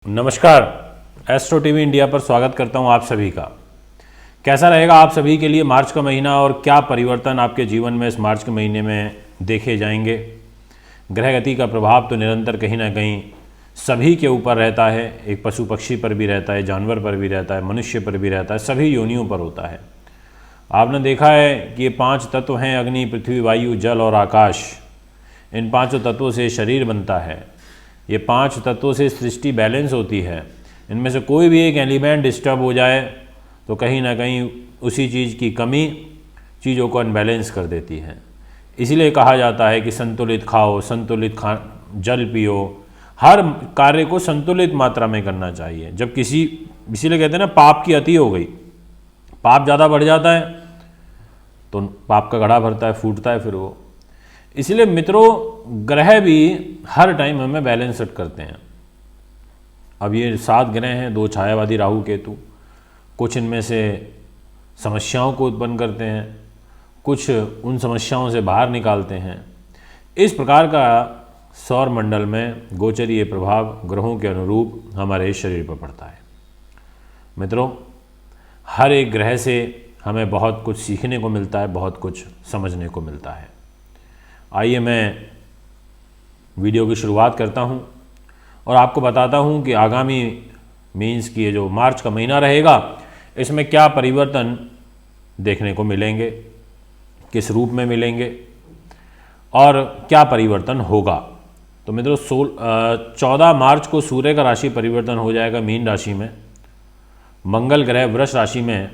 नमस्कार, astro TV India पर स्वागत करता हूं आप सभी का। कैसा रहेगा आप सभी के लिए मार्च का महीना और क्या परिवर्तन आपके जीवन में इस मार्च के महीने में देखे जाएंगे। ग्रह गति का प्रभाव तो निरंतर कहीं ना कहीं सभी के ऊपर रहता है, एक पशु पक्षी पर भी रहता है, जानवर पर भी रहता है, मनुष्य पर भी रहता है, सभी योनियों पर होता है। आपने देखा है कि ये 5 तत्व हैं, अग्नि, पृथ्वी, वायु, जल और आकाश। इन 5 तत्वों से शरीर बनता है। ये 5 तत्वों से सृष्टि बैलेंस होती है। इनमें से कोई भी एक एलिमेंट डिस्टर्ब हो जाए तो कहीं ना कहीं उसी चीज़ की कमी चीज़ों को अनबैलेंस कर देती है। इसीलिए कहा जाता है कि संतुलित खाओ, संतुलित जल पियो, हर कार्य को संतुलित मात्रा में करना चाहिए। जब इसीलिए कहते हैं ना, पाप की अति हो गई, पाप ज़्यादा बढ़ जाता है तो पाप का घड़ा भरता है, फूटता है फिर वो। इसलिए मित्रों, ग्रह भी हर टाइम हमें बैलेंस सेट करते हैं। अब ये 7 ग्रह हैं, 2 छायावादी राहु केतु। कुछ इनमें से समस्याओं को उत्पन्न करते हैं, कुछ उन समस्याओं से बाहर निकालते हैं। इस प्रकार का सौर मंडल में गोचरीय प्रभाव ग्रहों के अनुरूप हमारे शरीर पर पड़ता है। मित्रों, हर एक ग्रह से हमें बहुत कुछ सीखने को मिलता है, बहुत कुछ समझने को मिलता है। आइए मैं वीडियो की शुरुआत करता हूं और आपको बताता हूं कि आगामी मीन्स की ये जो मार्च का महीना रहेगा, इसमें क्या परिवर्तन देखने को मिलेंगे, किस रूप में मिलेंगे और क्या परिवर्तन होगा। तो मित्रों, 14 मार्च को सूर्य का राशि परिवर्तन हो जाएगा मीन राशि में। मंगल ग्रह वृष राशि में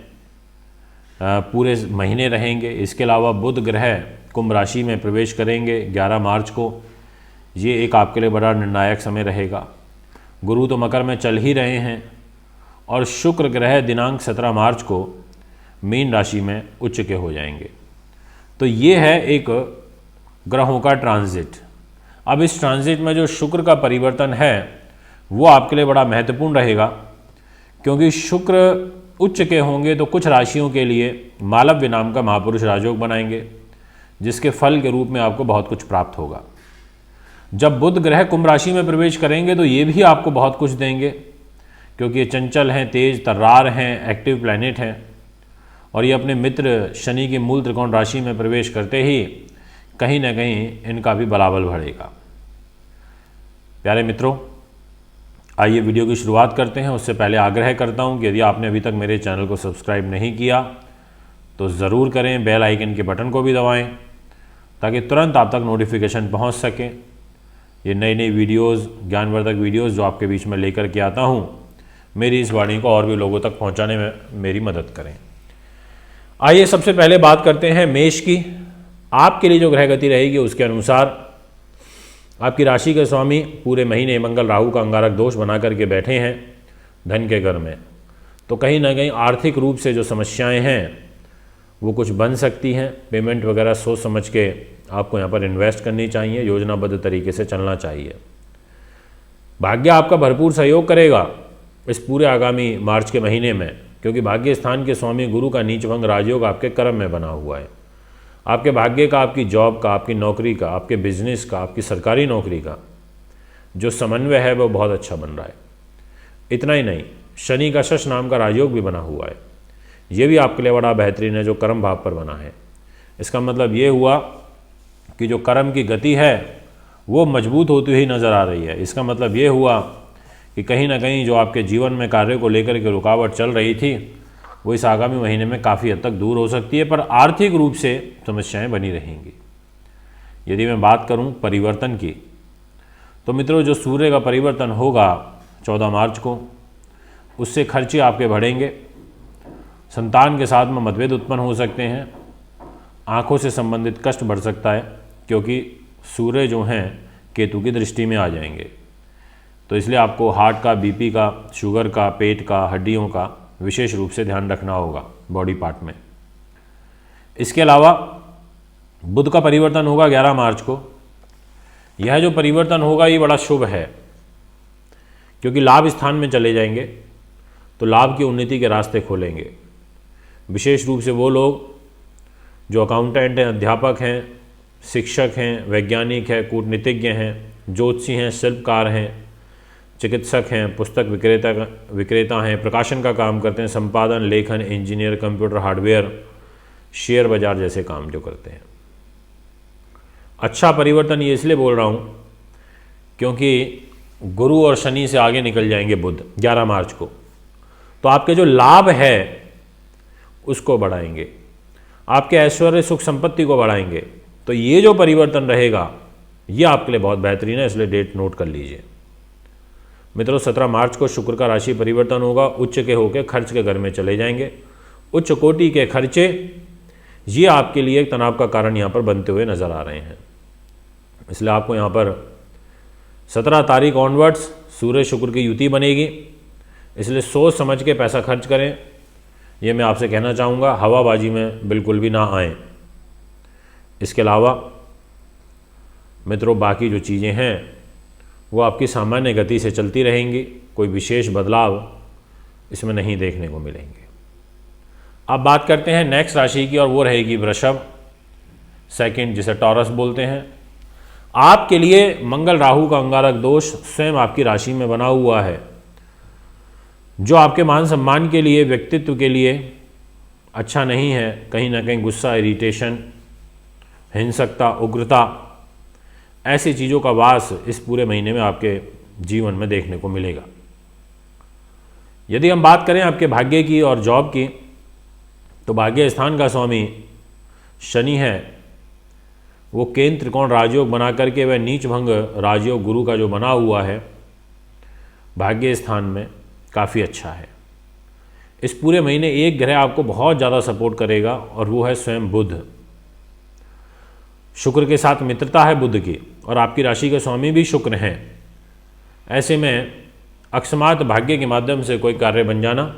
पूरे महीने रहेंगे। इसके अलावा बुध ग्रह कुंभ राशि में प्रवेश करेंगे 11 मार्च को। ये एक आपके लिए बड़ा निर्णायक समय रहेगा। गुरु तो मकर में चल ही रहे हैं और शुक्र ग्रह दिनांक 17 मार्च को मीन राशि में उच्च के हो जाएंगे। तो ये है एक ग्रहों का ट्रांजिट। अब इस ट्रांजिट में जो शुक्र का परिवर्तन है वो आपके लिए बड़ा महत्वपूर्ण रहेगा, क्योंकि शुक्र उच्च के होंगे तो कुछ राशियों के लिए मालव्य नाम का महापुरुष राजयोग बनाएंगे, जिसके फल के रूप में आपको बहुत कुछ प्राप्त होगा। जब बुध ग्रह कुंभ राशि में प्रवेश करेंगे तो ये भी आपको बहुत कुछ देंगे, क्योंकि ये चंचल हैं, तेज तर्रार हैं, एक्टिव प्लैनेट हैं और ये अपने मित्र शनि की मूल त्रिकोण राशि में प्रवेश करते ही कहीं ना कहीं इनका भी बलाबल बढ़ेगा। प्यारे मित्रों, आइए वीडियो की शुरुआत करते हैं। उससे पहले आग्रह करता हूं कि यदि आपने अभी तक मेरे चैनल को सब्सक्राइब नहीं किया तो ज़रूर करें, बेल आइकन के बटन को भी दबाएं ताकि तुरंत आप तक नोटिफिकेशन पहुंच सके। ये नई नई वीडियोस, ज्ञानवर्धक वीडियोस जो आपके बीच में लेकर के आता हूं, मेरी इस वाणी को और भी लोगों तक पहुंचाने में मेरी मदद करें। आइए सबसे पहले बात करते हैं मेष की। आपके लिए जो ग्रह गति रहेगी उसके अनुसार आपकी राशि के स्वामी पूरे महीने मंगल राहु का अंगारक दोष बना करके बैठे हैं धन के घर में। तो कहीं ना कहीं आर्थिक रूप से जो समस्याएं हैं वो कुछ बन सकती हैं। पेमेंट वगैरह सोच समझ के आपको यहाँ पर इन्वेस्ट करनी चाहिए, योजनाबद्ध तरीके से चलना चाहिए। भाग्य आपका भरपूर सहयोग करेगा इस पूरे आगामी मार्च के महीने में, क्योंकि भाग्य स्थान के स्वामी गुरु का नीचभंग राजयोग आपके कर्म में बना हुआ है। आपके भाग्य का, आपकी जॉब का, आपकी नौकरी का, आपके बिजनेस का, आपकी सरकारी नौकरी का जो समन्वय है वो बहुत अच्छा बन रहा है। इतना ही नहीं, शनि का शश नाम का राजयोग भी बना हुआ है। ये भी आपके लिए बड़ा बेहतरीन है, जो कर्म भाव पर बना है। इसका मतलब ये हुआ कि जो कर्म की गति है वो मजबूत होती हुई नज़र आ रही है। इसका मतलब ये हुआ कि कहीं ना कहीं जो आपके जीवन में कार्य को लेकर के रुकावट चल रही थी वो इस आगामी महीने में काफ़ी हद तक दूर हो सकती है, पर आर्थिक रूप से समस्याएं बनी रहेंगी। यदि मैं बात करूं परिवर्तन की, तो मित्रों, जो सूर्य का परिवर्तन होगा 14 मार्च को, उससे खर्चे आपके बढ़ेंगे। संतान के साथ में मतभेद उत्पन्न हो सकते हैं। आँखों से संबंधित कष्ट बढ़ सकता है, क्योंकि सूर्य जो हैं केतु की दृष्टि में आ जाएंगे। तो इसलिए आपको हार्ट का, बीपी का, शुगर का, पेट का, हड्डियों का विशेष रूप से ध्यान रखना होगा बॉडी पार्ट में। इसके अलावा बुध का परिवर्तन होगा 11 मार्च को। यह जो परिवर्तन होगा ये बड़ा शुभ है, क्योंकि लाभ स्थान में चले जाएंगे तो लाभ की उन्नति के रास्ते खोलेंगे। विशेष रूप से वो लोग जो अकाउंटेंट हैं, अध्यापक हैं, शिक्षक हैं, वैज्ञानिक हैं, कूटनीतिज्ञ हैं, ज्योतिषी हैं, शिल्पकार हैं, चिकित्सक हैं, पुस्तक विक्रेता हैं, प्रकाशन का काम करते हैं, संपादन, लेखन, इंजीनियर, कंप्यूटर हार्डवेयर, शेयर बाजार जैसे काम जो करते हैं। अच्छा परिवर्तन ये इसलिए बोल रहा हूँ क्योंकि गुरु और शनि से आगे निकल जाएंगे बुध 11 मार्च को, तो आपके जो लाभ है उसको बढ़ाएंगे, आपके ऐश्वर्य सुख संपत्ति को बढ़ाएंगे। तो ये जो परिवर्तन रहेगा ये आपके लिए बहुत बेहतरीन है, इसलिए डेट नोट कर लीजिए। मित्रों 17 मार्च को शुक्र का राशि परिवर्तन होगा, उच्च के होकर खर्च के घर में चले जाएंगे। उच्च कोटि के खर्चे ये आपके लिए एक तनाव का कारण यहाँ पर बनते हुए नजर आ रहे हैं। इसलिए आपको यहाँ पर 17 तारीख ऑनवर्ड्स सूर्य शुक्र की युति बनेगी, इसलिए सोच समझ के पैसा खर्च करें, ये मैं आपसे कहना चाहूँगा। हवाबाजी में बिल्कुल भी ना आएँ। इसके अलावा मित्रों बाकी जो चीज़ें हैं वो आपकी सामान्य गति से चलती रहेंगी, कोई विशेष बदलाव इसमें नहीं देखने को मिलेंगे। अब बात करते हैं नेक्स्ट राशि की, और वो रहेगी वृषभ, सेकंड, जिसे टॉरस बोलते हैं। आपके लिए मंगल राहु का अंगारक दोष स्वयं आपकी राशि में बना हुआ है, जो आपके मान सम्मान के लिए, व्यक्तित्व के लिए अच्छा नहीं है। कहीं ना कहीं गुस्सा, इरिटेशन, हिंसकता, उग्रता, ऐसी चीज़ों का वास इस पूरे महीने में आपके जीवन में देखने को मिलेगा। यदि हम बात करें आपके भाग्य की और जॉब की, तो भाग्य स्थान का स्वामी शनि है, वो केंद्र त्रिकोण राजयोग बना करके वह नीच भंग राजयोग गुरु का जो बना हुआ है भाग्य स्थान में, काफ़ी अच्छा है। इस पूरे महीने एक ग्रह आपको बहुत ज़्यादा सपोर्ट करेगा और वो है स्वयं बुध। शुक्र के साथ मित्रता है बुध की, और आपकी राशि के स्वामी भी शुक्र हैं। ऐसे में अकस्मात भाग्य के माध्यम से कोई कार्य बन जाना,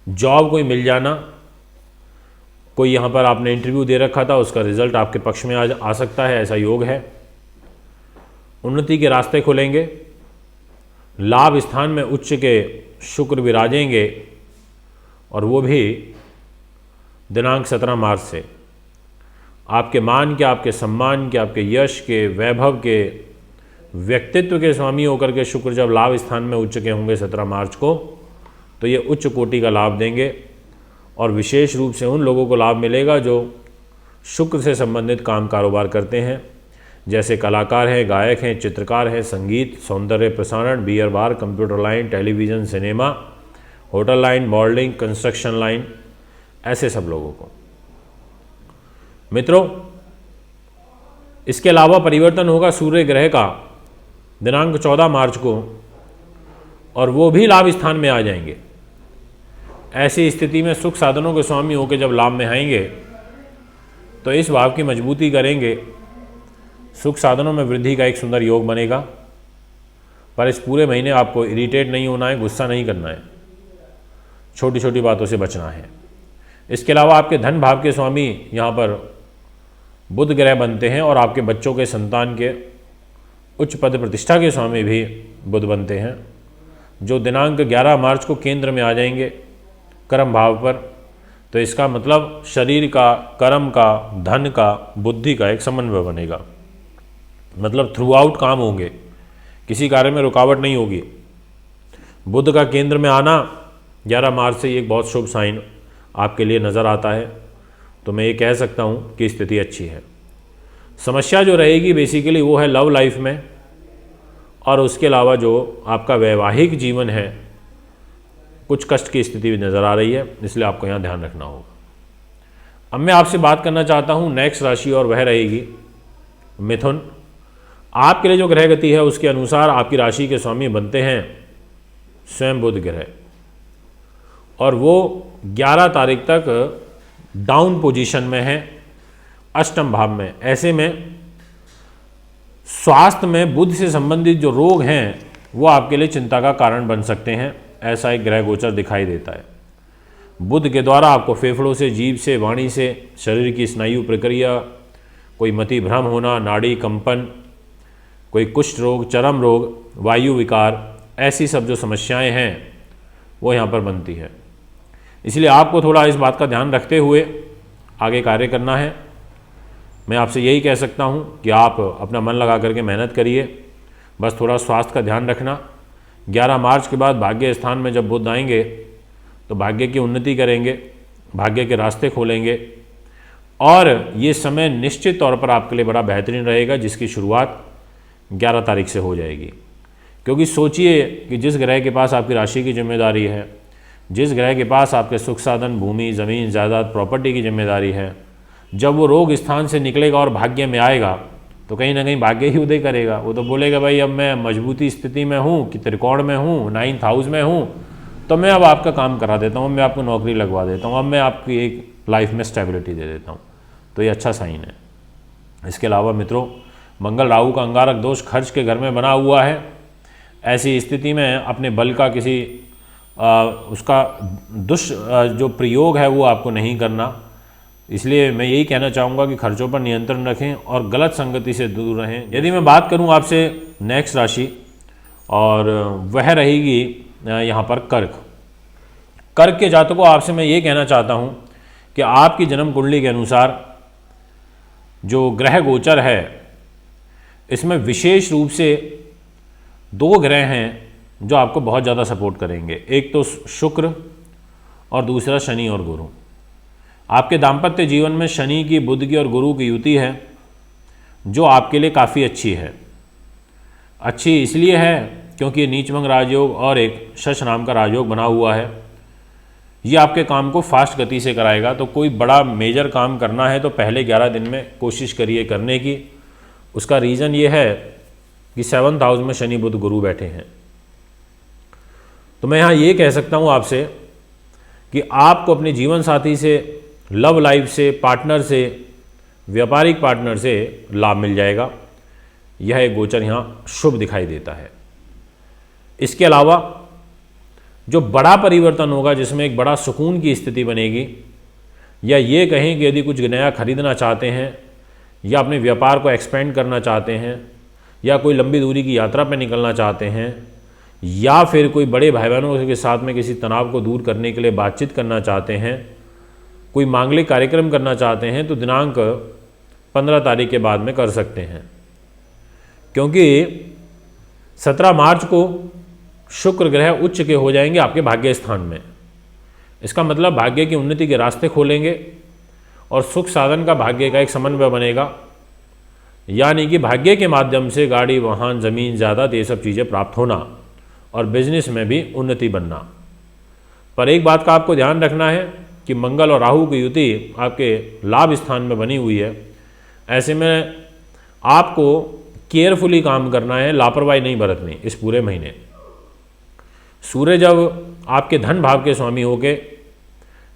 जॉब कोई मिल जाना, कोई यहाँ पर आपने इंटरव्यू दे रखा था उसका रिजल्ट आपके पक्ष में आ सकता है, ऐसा योग है। उन्नति के रास्ते खुलेंगे, लाभ स्थान में उच्च के शुक्र विराजेंगे, और वो भी दिनांक 17 मार्च से। आपके मान के, आपके सम्मान के, आपके यश के, वैभव के, व्यक्तित्व के स्वामी होकर के शुक्र जब लाभ स्थान में उच्च के होंगे 17 मार्च को, तो ये उच्च कोटि का लाभ देंगे। और विशेष रूप से उन लोगों को लाभ मिलेगा जो शुक्र से संबंधित काम कारोबार करते हैं, जैसे कलाकार हैं, गायक हैं, चित्रकार हैं, संगीत, सौंदर्य प्रसारण, beer bar, computer line, television, cinema, hotel line, modelling, construction line, ऐसे सब लोगों को। मित्रों इसके अलावा परिवर्तन होगा सूर्य ग्रह का दिनांक 14 मार्च को, और वो भी लाभ स्थान में आ जाएंगे। ऐसी स्थिति में सुख साधनों के स्वामी होकर जब लाभ में आएंगे तो इस भाव की मजबूती करेंगे, सुख साधनों में वृद्धि का एक सुंदर योग बनेगा। पर इस पूरे महीने आपको इरिटेट नहीं होना है, गुस्सा नहीं करना है, छोटी छोटी बातों से बचना है। इसके अलावा आपके धन भाव के स्वामी यहाँ पर बुध ग्रह बनते हैं, और आपके बच्चों के संतान के उच्च पद प्रतिष्ठा के स्वामी भी बुध बनते हैं, जो दिनांक 11 मार्च को केंद्र में आ जाएंगे कर्म भाव पर। तो इसका मतलब शरीर का, कर्म का, धन का, बुद्धि का एक समन्वय बनेगा। मतलब थ्रू आउट काम होंगे, किसी कार्य में रुकावट नहीं होगी। बुध का केंद्र में आना 11 मार्च से एक बहुत शुभ साइन आपके लिए नज़र आता है। तो मैं ये कह सकता हूँ कि स्थिति अच्छी है। समस्या जो रहेगी बेसिकली वो है लव लाइफ में, और उसके अलावा जो आपका वैवाहिक जीवन है कुछ कष्ट की स्थिति भी नज़र आ रही है, इसलिए आपको यहाँ ध्यान रखना होगा। अब मैं आपसे बात करना चाहता हूँ नेक्स्ट राशि, और वह रहेगी मिथुन। आपके लिए जो ग्रह गति है उसके अनुसार आपकी राशि के स्वामी बनते हैं स्वयं बुध ग्रह, और वो 11 तारीख तक डाउन पोजीशन में है, अष्टम भाव में। ऐसे में स्वास्थ्य में बुध से संबंधित जो रोग हैं वो आपके लिए चिंता का कारण बन सकते हैं, ऐसा एक ग्रह गोचर दिखाई देता है। बुध के द्वारा आपको फेफड़ों से, जीभ से, वाणी से, शरीर की स्नायु प्रक्रिया, कोई मति भ्रम होना, नाड़ी कंपन, कोई कुष्ठ रोग, चर्म रोग, वायु विकार, ऐसी सब जो समस्याएं हैं वो यहाँ पर बनती है। इसलिए आपको थोड़ा इस बात का ध्यान रखते हुए आगे कार्य करना है। मैं आपसे यही कह सकता हूँ कि आप अपना मन लगा करके मेहनत करिए, बस थोड़ा स्वास्थ्य का ध्यान रखना। 11 मार्च के बाद भाग्य स्थान में जब बुध आएंगे तो भाग्य की उन्नति करेंगे, भाग्य के रास्ते खोलेंगे और ये समय निश्चित तौर पर आपके लिए बड़ा बेहतरीन रहेगा, जिसकी शुरुआत 11 तारीख से हो जाएगी। क्योंकि सोचिए कि जिस ग्रह के पास आपकी राशि की जिम्मेदारी है, जिस ग्रह के पास आपके सुख साधन, भूमि, ज़मीन, जायदाद, प्रॉपर्टी की जिम्मेदारी है, जब वो रोग स्थान से निकलेगा और भाग्य में आएगा तो कहीं ना कहीं भाग्य ही उदय करेगा। वो तो बोलेगा भाई अब मैं मजबूती स्थिति में हूँ कि त्रिकोण में हूँ, 9th हाउस में हूँ, तो मैं अब आपका काम करा देता हूँ, मैं आपको नौकरी लगवा देता हूँ, अब मैं आपकी एक लाइफ में स्टेबिलिटी दे देता हूँ। तो ये अच्छा साइन है। इसके अलावा मित्रों, मंगल राहु का अंगारक दोष खर्च के घर में बना हुआ है। ऐसी स्थिति में अपने बल का किसी उसका जो प्रयोग है वो आपको नहीं करना। इसलिए मैं यही कहना चाहूँगा कि खर्चों पर नियंत्रण रखें और गलत संगति से दूर रहें। यदि मैं बात करूँ आपसे नेक्स्ट राशि, और वह रहेगी यहाँ पर कर्क। कर्क के जातकों, आपसे मैं ये कहना चाहता हूँ कि आपकी जन्म कुंडली के अनुसार जो ग्रह गोचर है इसमें विशेष रूप से 2 ग्रह हैं जो आपको बहुत ज़्यादा सपोर्ट करेंगे। एक तो शुक्र और दूसरा शनि और गुरु। आपके दाम्पत्य जीवन में शनि की, बुध की और गुरु की युति है जो आपके लिए काफ़ी अच्छी है। अच्छी इसलिए है क्योंकि नीचभंग राजयोग और एक शश नाम का राजयोग बना हुआ है। ये आपके काम को फास्ट गति से कराएगा। तो कोई बड़ा मेजर काम करना है तो पहले 11 दिन में कोशिश करिए करने की। उसका रीज़न ये है कि 7th हाउस में शनि, बुध, गुरु बैठे हैं। तो मैं यहाँ ये कह सकता हूँ आपसे कि आपको अपने जीवन साथी से, लव लाइफ से, पार्टनर से, व्यापारिक पार्टनर से लाभ मिल जाएगा। यह एक गोचर यहाँ शुभ दिखाई देता है। इसके अलावा जो बड़ा परिवर्तन होगा, जिसमें एक बड़ा सुकून की स्थिति बनेगी, या ये कहें कि यदि कुछ नया खरीदना चाहते हैं या अपने व्यापार को एक्सपेंड करना चाहते हैं या कोई लंबी दूरी की यात्रा पर निकलना चाहते हैं या फिर कोई बड़े भाई बहनों के साथ में किसी तनाव को दूर करने के लिए बातचीत करना चाहते हैं, कोई मांगलिक कार्यक्रम करना चाहते हैं, तो दिनांक 15 तारीख के बाद में कर सकते हैं। क्योंकि 17 मार्च को शुक्र ग्रह उच्च के हो जाएंगे आपके भाग्य स्थान में। इसका मतलब भाग्य की उन्नति के रास्ते खोलेंगे और सुख साधन का भाग्य का एक समन्वय बनेगा। यानी कि भाग्य के माध्यम से गाड़ी, वाहन, ज़मीन, जायदाद, ये सब चीज़ें प्राप्त होना और बिजनेस में भी उन्नति बनना। पर एक बात का आपको ध्यान रखना है कि मंगल और राहु की युति आपके लाभ स्थान में बनी हुई है। ऐसे में आपको केयरफुली काम करना है, लापरवाही नहीं बरतनी इस पूरे महीने। सूर्य जब आपके धन भाव के स्वामी होके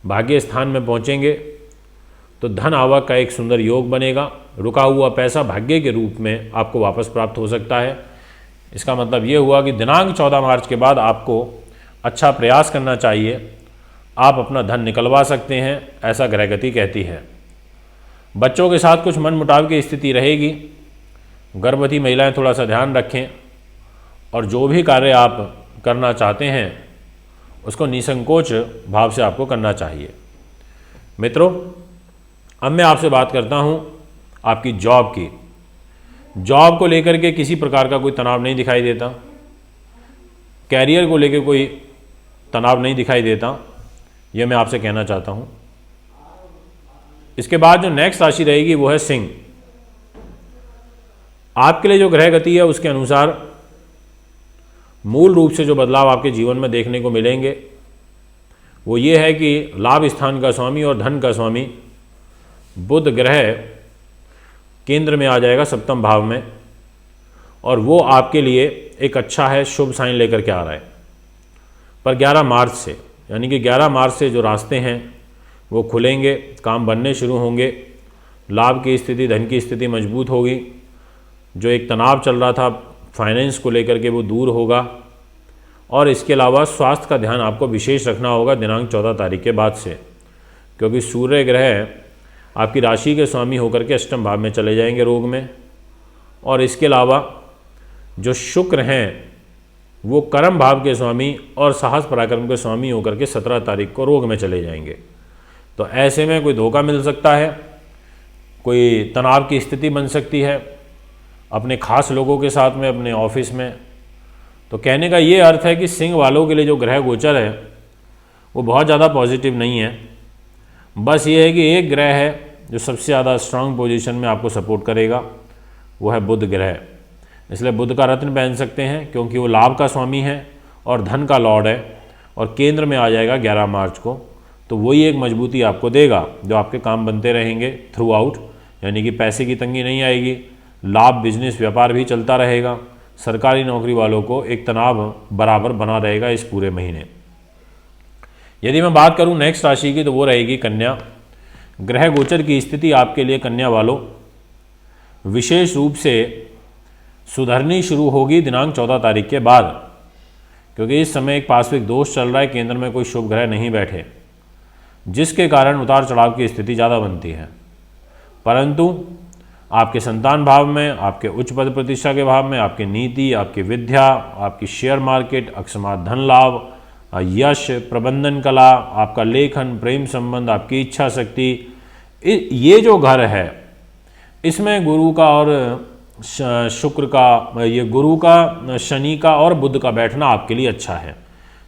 भाग्य स्थान में पहुंचेंगे तो धन आवक का एक सुंदर योग बनेगा। रुका हुआ पैसा भाग्य के रूप में आपको वापस प्राप्त हो सकता है। इसका मतलब ये हुआ कि दिनांक 14 मार्च के बाद आपको अच्छा प्रयास करना चाहिए, आप अपना धन निकलवा सकते हैं, ऐसा ग्रहगति कहती है। बच्चों के साथ कुछ मनमुटाव की स्थिति रहेगी। गर्भवती महिलाएं थोड़ा सा ध्यान रखें और जो भी कार्य आप करना चाहते हैं उसको निसंकोच भाव से आपको करना चाहिए। मित्रों, अब मैं आपसे बात करता हूं आपकी जॉब की। जॉब को लेकर के किसी प्रकार का कोई तनाव नहीं दिखाई देता, कैरियर को लेकर कोई तनाव नहीं दिखाई देता, यह मैं आपसे कहना चाहता हूं। इसके बाद जो नेक्स्ट राशि रहेगी वो है सिंह। आपके लिए जो ग्रह गति है उसके अनुसार मूल रूप से जो बदलाव आपके जीवन में देखने को मिलेंगे वो ये है कि लाभ स्थान का स्वामी और धन का स्वामी बुध ग्रह केंद्र में आ जाएगा 7वें भाव में, और वो आपके लिए एक अच्छा है, शुभ साइन लेकर के आ रहा है। पर 11 मार्च से, यानी कि 11 मार्च से जो रास्ते हैं वो खुलेंगे, काम बनने शुरू होंगे, लाभ की स्थिति, धन की स्थिति मजबूत होगी। जो एक तनाव चल रहा था फाइनेंस को लेकर के वो दूर होगा। और इसके अलावा स्वास्थ्य का ध्यान आपको विशेष रखना होगा दिनांक 14 तारीख के बाद से, क्योंकि सूर्य ग्रह आपकी राशि के स्वामी होकर के 8वें भाव में चले जाएंगे रोग में। और इसके अलावा जो शुक्र हैं वो कर्म भाव के स्वामी और साहस पराक्रम के स्वामी होकर के 17 तारीख को रोग में चले जाएंगे। तो ऐसे में कोई धोखा मिल सकता है, कोई तनाव की स्थिति बन सकती है अपने खास लोगों के साथ में, अपने ऑफिस में। तो कहने का ये अर्थ है कि सिंह वालों के लिए जो ग्रह गोचर है वो बहुत ज़्यादा पॉजिटिव नहीं है। बस ये है कि एक ग्रह है जो सबसे ज़्यादा स्ट्रांग पोजीशन में आपको सपोर्ट करेगा, वो है बुध ग्रह। इसलिए बुध का रत्न पहन सकते हैं क्योंकि वो लाभ का स्वामी है और धन का लॉर्ड है, और केंद्र में आ जाएगा 11 मार्च को। तो वही एक मजबूती आपको देगा जो आपके काम बनते रहेंगे थ्रू आउट, यानी कि पैसे की तंगी नहीं आएगी, लाभ बिजनेस व्यापार भी चलता रहेगा। सरकारी नौकरी वालों को एक तनाव बराबर बना रहेगा इस पूरे महीने। यदि मैं बात करूं नेक्स्ट राशि की तो वो रहेगी कन्या। ग्रह गोचर की स्थिति आपके लिए कन्या वालों विशेष रूप से सुधरनी शुरू होगी दिनांक 14 तारीख के बाद, क्योंकि इस समय एक पार्श्विक दोष चल रहा है, केंद्र में कोई शुभ ग्रह नहीं बैठे, जिसके कारण उतार चढ़ाव की स्थिति ज़्यादा बनती है। परंतु आपके संतान भाव में, आपके उच्च पद प्रतिष्ठा के भाव में, आपकी नीति, आपकी विद्या, आपकी शेयर मार्केट, अकस्मात धन लाभ, यश, प्रबंधन कला, आपका लेखन, प्रेम संबंध, आपकी इच्छा शक्ति, ये जो घर है इसमें गुरु का और शुक्र का, ये गुरु का, शनि का और बुध का बैठना आपके लिए अच्छा है।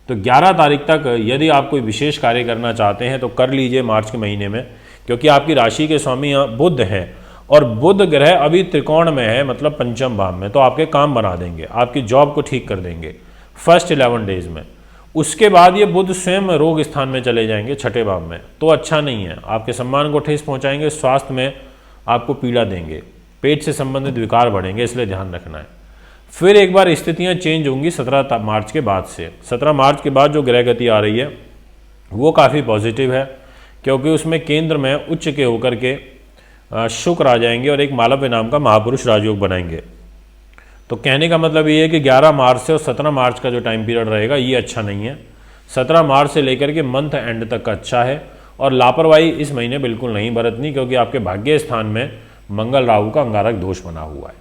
तो 11 तारीख तक यदि आप कोई विशेष कार्य करना चाहते हैं तो कर लीजिए मार्च के महीने में, क्योंकि आपकी राशि के स्वामी बुध हैं और बुध ग्रह अभी त्रिकोण में है, मतलब पंचम भाव में, तो आपके काम बना देंगे, आपकी जॉब को ठीक कर देंगे फर्स्ट 11 डेज में। उसके बाद ये बुध स्वयं रोग स्थान में चले जाएंगे, छठे भाव में, तो अच्छा नहीं है, आपके सम्मान को ठेस पहुंचाएंगे, स्वास्थ्य में आपको पीड़ा देंगे, पेट से संबंधित विकार बढ़ेंगे, इसलिए ध्यान रखना है। फिर एक बार स्थितियां चेंज होंगी 17 मार्च के बाद से। 17 मार्च के बाद जो ग्रह गति आ रही है वो काफ़ी पॉजिटिव है, क्योंकि उसमें केंद्र में उच्च के होकर के शुक्र आ जाएंगे और एक मालव्य नाम का महापुरुष राजयोग बनाएंगे। तो कहने का मतलब ये है कि 11 मार्च से और 17 मार्च का जो टाइम पीरियड रहेगा ये अच्छा नहीं है। 17 मार्च से लेकर के मंथ एंड तक का अच्छा है, और लापरवाही इस महीने बिल्कुल नहीं बरतनी, क्योंकि आपके भाग्य स्थान में मंगल राहु का अंगारक दोष बना हुआ है।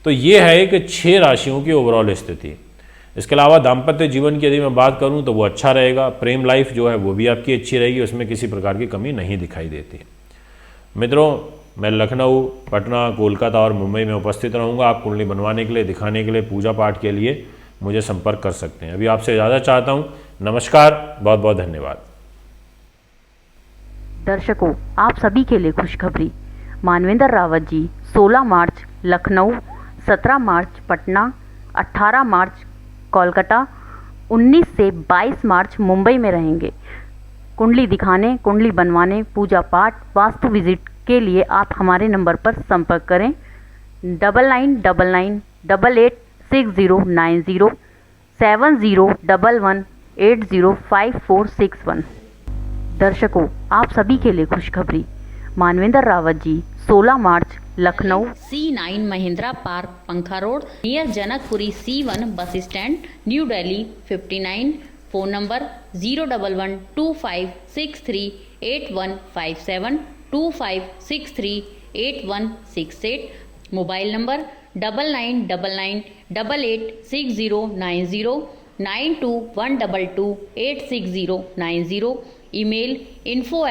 तो ये है एक 6 राशियों की ओवरऑल स्थिति। इसके अलावा दाम्पत्य जीवन की यदि मैं बात करूं तो वो अच्छा रहेगा, प्रेम लाइफ जो है वो भी आपकी अच्छी रहेगी, उसमें किसी प्रकार की कमी नहीं दिखाई देती। मित्रों, मैं लखनऊ, पटना, कोलकाता और मुंबई में उपस्थित रहूंगा। आप कुंडली बनवाने के लिए, दिखाने के लिए, पूजा पाठ के लिए मुझे संपर्क कर सकते हैं। अभी आपसे इजाज़त चाहता हूं। नमस्कार, बहुत बहुत धन्यवाद। दर्शकों, आप सभी के लिए खुशखबरी। मानवेंद्र रावत जी 16 मार्च लखनऊ, 17 मार्च पटना, 18 मार्च कोलकाता, 19 से 22 मार्च मुंबई में रहेंगे। कुंडली दिखाने, कुंडली बनवाने, पूजा पाठ, वास्तु विजिट के लिए आप हमारे नंबर पर संपर्क करें 9999886090 7011805461। दर्शकों, आप सभी के लिए खुशखबरी। मानवेंद्र रावत जी 16 मार्च लखनऊ, C9 महिंद्रा पार्क, पंखा road, near Janakpuri, C1 bus stand, new Delhi 59। Phone number 01125638157, 25638168। Mobile number 9999886090, 9212286090। Email info@